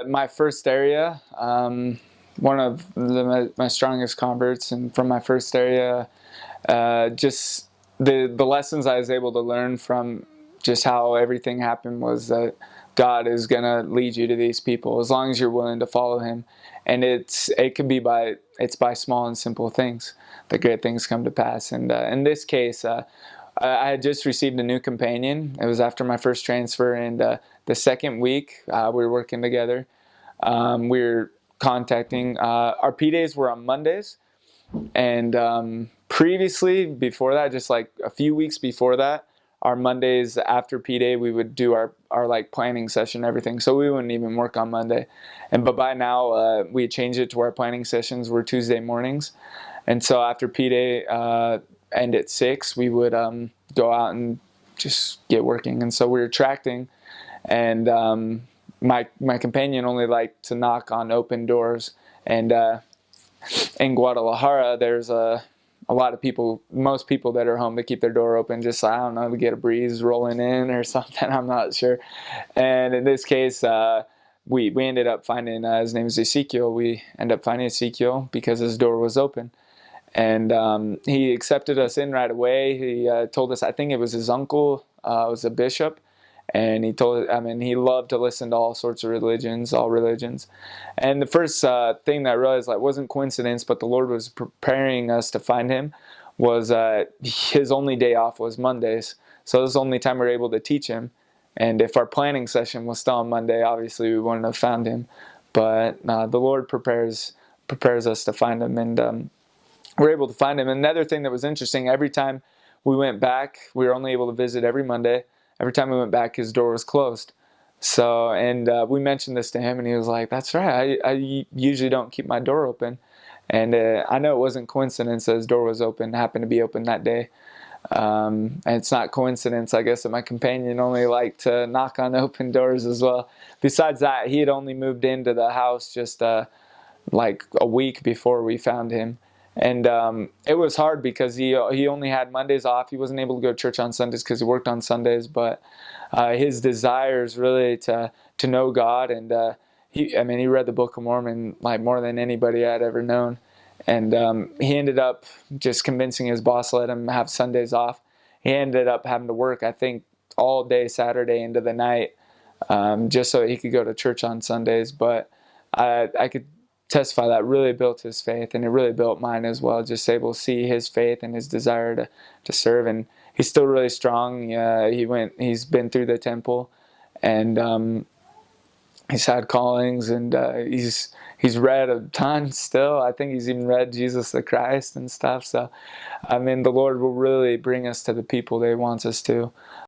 My first area, one of my strongest converts, and from my first area, just the lessons I was able to learn from just how everything happened was that God is gonna lead you to these people as long as you're willing to follow Him, and it can be by small and simple things that great things come to pass. And in this case, I had just received a new companion. It was after my first transfer, and the second week we were working together. We were contacting. Our P days were on Mondays, and previously, before that, just like a few weeks before that, our Mondays after P Day, we would do our like planning session, everything. So we wouldn't even work on Monday, but by now we had changed it to our planning sessions were Tuesday mornings, and so after P Day end at 6, we would go out and just get working. And so we were tracting, and my companion only liked to knock on open doors, and in Guadalajara, there's a lot of people, most people that are home, to keep their door open, just, I don't know, to get a breeze rolling in or something, I'm not sure. And in this case, we ended up finding, his name is Ezekiel, we ended up finding Ezekiel because his door was open. And he accepted us in right away. He told us, I think it was his uncle, was a bishop, and he told, I mean, he loved to listen to all sorts of religions, all religions. And the first thing that I realized, like, wasn't coincidence, but the Lord was preparing us to find him, was his only day off was Mondays. So this was the only time we were able to teach him. And if our planning session was still on Monday, obviously we wouldn't have found him. But the Lord prepares us to find him, and we're able to find him. And another thing that was interesting, every time we went back, we were only able to visit every Monday. Every time we went back, his door was closed. So, and we mentioned this to him, and he was like, "That's right. I usually don't keep my door open." And I know it wasn't coincidence that his door was open, happened to be open that day. And it's not coincidence, I guess, that my companion only liked to knock on open doors as well. Besides that, he had only moved into the house just like a week before we found him. And it was hard because he only had Mondays off. He wasn't able to go to church on Sundays because he worked on Sundays. But his desire is really to know God, and he read the Book of Mormon like more than anybody I'd ever known. And he ended up just convincing his boss to let him have Sundays off. He ended up having to work, I think, all day Saturday into the night, just so he could go to church on Sundays. But I could testify that really built his faith, and it really built mine as well, just able to see his faith and his desire to serve. And he's still really strong. He's been through the temple, and he's had callings, and he's read a ton still. I think he's even read Jesus the Christ and stuff. So the Lord will really bring us to the people that he wants us to.